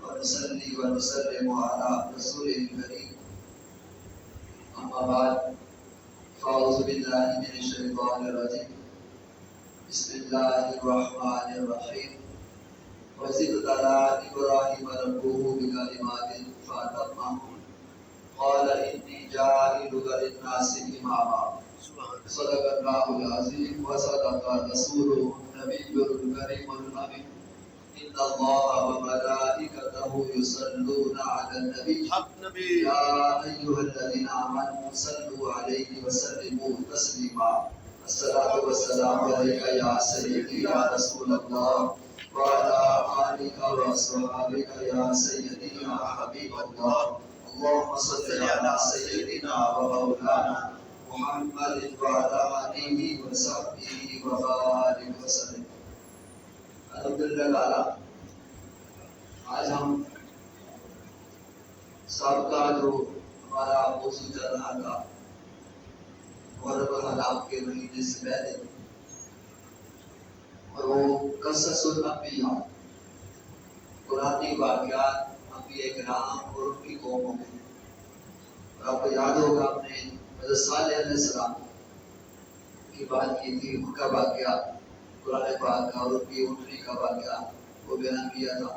ونصلي ونسلم على رسوله الكريم أما بعد فأعوذ بالله من الشيطان الرجيم بسم الله الرحمن الرحيم وإذ ابتلى إبراهيم ربه بكلمات فأتمهن قال إني جاعلك للناس إماما صدق الله العظيم وصدق رسوله النبي الكريم الأمين إن الله وملائكته يصلون على النبي يا أيها الذين آمنوا صلوا عليه وسلموا تسليما الصلاة والسلام عليك يا سيدي يا رسول الله وعلى آلك وأصحابك يا سيدي يا حبيب الله اللهم صل على سيدنا ومولانا محمد وعلى آله وصحبه وبارك وسلم. الحمدللہ آج ہم سابقہ جو ہمارا موضوع چل رہا تھا محرم الحرام کے مہینے سے پہلے اور وہ قصص الانبیاء قرآنی واقعات انبیاء کرام اور ان کی قوموں میں. اور آپ کو یاد ہوگا ہم نے حضرت صالح علیہ السلام کی بات کی تھی، ان کا واقعہ قرآن پاک کا اور ان کی اونٹنی کا واقعہ وہ بیان کیا تھا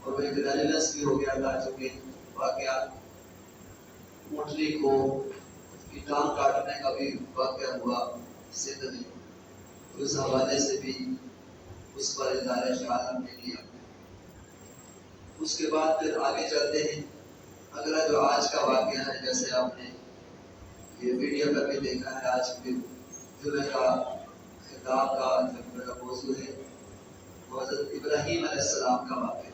اور وہ ایک ریلیونس بھی ہو گیا تھا چونکہ واقعہ اونٹنی کو ٹانگ کاٹنے کا بھی واقعہ ہوا سندھ میں. اس حوالے سے بھی اس پر اظہار خیال ہم نے کیا. اس کے بعد پھر آگے چلتے ہیں. اگلا جو آج کا واقعہ ہے جیسے آپ نے یہ ویڈیو پر بھی دیکھا ہے، آج بھی جمعہ کا خطاب کا جو میرا موضوع ہے وہ حضرت ابراہیم علیہ السلام کا واقعہ ہے.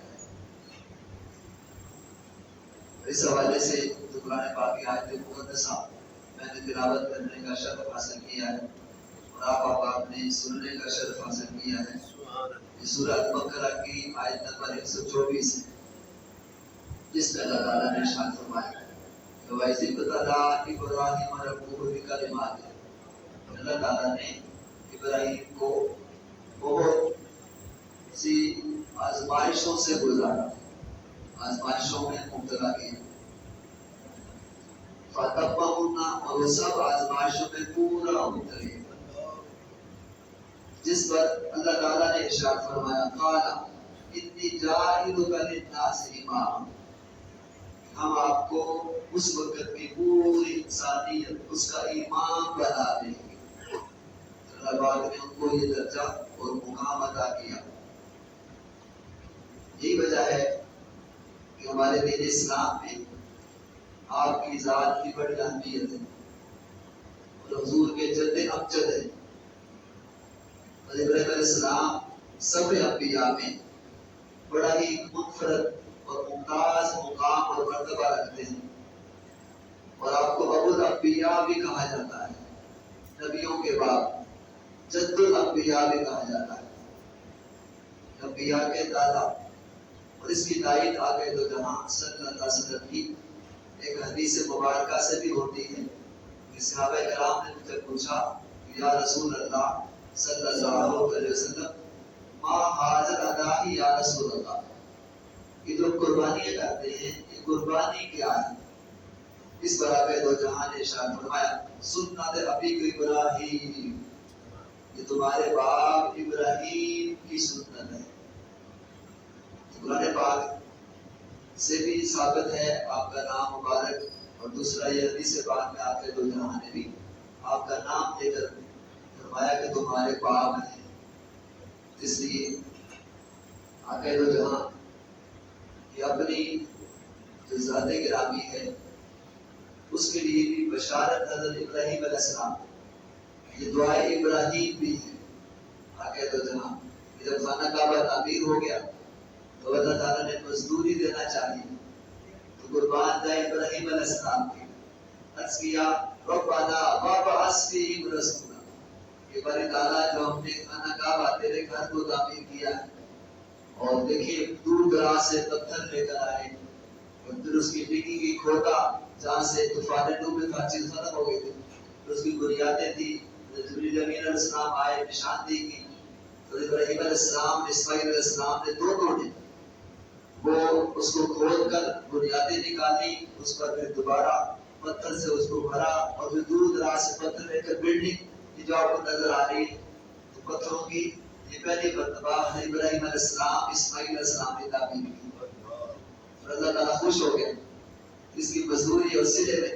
اس حوالے سے جو قرآن پاک کی آیت مقدسہ میں نے تلاوت کرنے کا شرف حاصل کیا ہے اور آپ نے سننے کا شرف حاصل کیا ہے. یہ سورۃ بقرہ کی آیت نمبر 124 ہے جس میں اللہ تعالیٰ نے ارشاد فرمایا کہ وَإِذِ ابْتَلَىٰ إِبْرَاهِيمَ رَبُّهُ بِكَلِمَاتٍ. اللہ تعالیٰ نے ابراہیم کو بہت سی آزمائشوں سے گزارا، آزمائشوں میں مبتلا کیا. فَتَمَّهُنَّ، اور وہ سب آزمائشوں میں پورا اترے جس پر اللہ تعالیٰ نے ارشاد فرمایا قَالَ إِنِّي جَاعِلُكَ لِلنَّاسِ إِمَامًا. ہم آپ کو اس وقت کی پوری انسانیت اس کا امام بنا دیں گے. اللہ پاک نے ان کو یہ درجہ اور مقام عطا کیا. یہی وجہ ہے کہ ہمارے دین اسلام میں آپ کی ذات کی بڑی اہمیت ہے اور حضور کے جد امجد ہے. حضرت ابراہیم علیہ السلام سب انبیاء میں بڑا ہی منفرد اور ممتاز مقام اور مرتبہ رکھتے ہیں اور آپ کو ابو الانبیاء بھی کہا جاتا ہے، نبیوں کے بعد جد الانبیاء بھی کہا جاتا ہے، انبیاء کے دادا. اور اس کی تائید آگے تو جہاں صلی اللہ علیہ وسلم کی ایک حدیث مبارکہ سے بھی ہوتی ہے کہ صحابہ کرام نے مجھ سے پوچھا یا رسول اللہ صلی اللہ علیہ وسلم ما حاضر ادائی یا رسول اللہ، یہ جو قربانیاں کرتے ہیں یہ قربانی کیا ہے؟ اس پر آگے دو جہاں نے ارشاد فرمایا سنت ابیک ابراہیم، یہ تمہارے باپ ابراہیم کی سنت ہے. قرآن پاک سے بھی ثابت ہے آپ کا نام مبارک، اور دوسرا یہ حدیث پاک میں آگے دو جہاں نے بھی آپ کا نام لے کر فرمایا کہ تمہارے باپ ہیں. اس لیے آگے دو جہاں یہ اپنی جو ذات گرامی ہے اس کے لیے بھی بشارت حضرت ابراہیم علیہ السلام، یہ دعائے ابراہیم بھی ہے. آگے تو جہاں جب خانہ کعبہ تعمیر ہو گیا تو اللہ تعالیٰ نے مزدوری دینا چاہیے تو قربان جائے ابراہیم علیہ السلام کی. عرض کیا ربنا وابعث فیہم رسولا، کہ بارے تعالیٰ جو ہم نے خانہ کعبہ تیرے گھر کو تعمیر کیا ہے اور دیکھیے دور دراز سے پتھر لے کر آئے اور پھر اس کی ڈگی کی کھوٹا جہاں سے طوفان نوح میں ہر چیز ختم ہو گئی تھی اس کی بنیادیں تھی. جبریل امین علیہ السلام آئے نشاندہی کی تو ابراہیم علیہ السلام اسماعیل علیہ السلام نے دونوں نے وہ اس کو کھود کر بنیادیں نکالی، اس پر پھر دوبارہ پتھر سے اس کو بھرا اور پھر دور دراز سے پتھر لے کر بلڈنگ کی جو آپ کو نظر آ رہی ہے تو پتھروں کی یہ پہلی مرتبہ ابراہیم علیہ السلام اسماعیل علیہ السلام نے تعمیر کی اور اللہ تعالیٰ خوش ہو گئے اس کی مزدوری اور سلے میں۔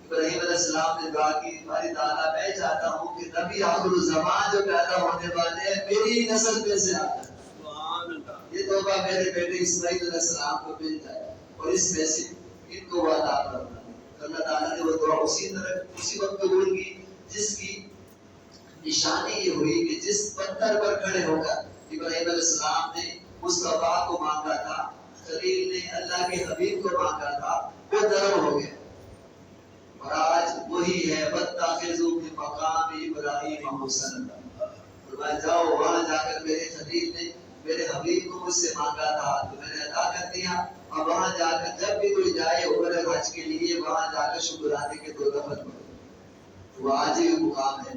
ابراہیم علیہ السلام نے دعا کی ہماری تعالیٰ میں چاہتا ہوں کہ نبی آخر الزمان جو پیدا ہونے والے ہیں میری نسل میں سے آتا ہے، یہ توبہ میرے بیٹے اسماعیل علیہ السلام کو مل جائے اور اس میں سے ان کو وعدہ کرنا۔ اللہ تعالیٰ نے وہ دعا اسی وقت قبول کی جس کی نشانی یہ ہوئی کہ جس پتھر پر کھڑے ہو کر ابراہیم علیہ السلام نے مصطفیٰ کو مانگا تھا، خلیل نے اللہ کے حبیب کو مانگا تھا، وہ نرم ہو گیا۔ اور آج وہی ہے وَاتَّخِذُوا مِن مَّقَامِ إِبْرَاهِيمَ مُصَلًّى، فرمایا جاؤ وہاں جا کر میرے خلیل نے میرے حبیب کو مجھ سے مانگا تھا تو میں نے ادا کر دیا، اور وہاں جا کر جب بھی کوئی جائے عمرہ حج کے لیے وہاں جا کر شکرانے کے 2 دفعہ پڑھو، وہ آج ہی مقام ہے۔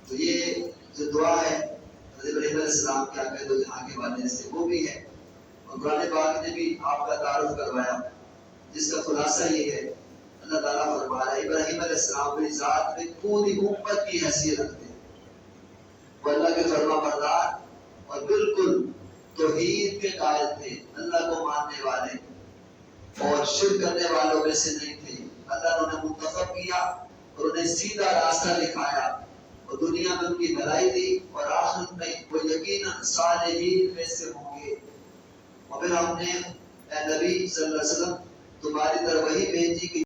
تو یہ جو دعا ہے حضرت ابراہیم علیہ السلام کے آقا دو جہاں کے والے سے وہ بھی ہے، اور قرآن پاک نے بھی آپ کا تعارف کروایا جس کا خلاصہ یہ ہے اللہ تعالیٰ فرما رہا ہے ابراہیم علیہ السلام اپنی ذات میں پوری امت کی حیثیت رکھتے ہیں، وہ اللہ کے فرما بردار اور بالکل توحید کے قائل تھے، اللہ کو ماننے والے اور شرک کرنے والوں میں سے نہیں تھے۔ اللہ نے انہیں منتخب کیا اور انہیں سیدھا راستہ دکھایا اور دنیا میں ان کی بھلائی دی اور آخرت میں وہ یقیناً صالحین میں سے ہوں گے۔ اور پھر ہم نے اے نبی صلی اللہ علیہ وسلم تمہاری طرف وہی بھیجی کہ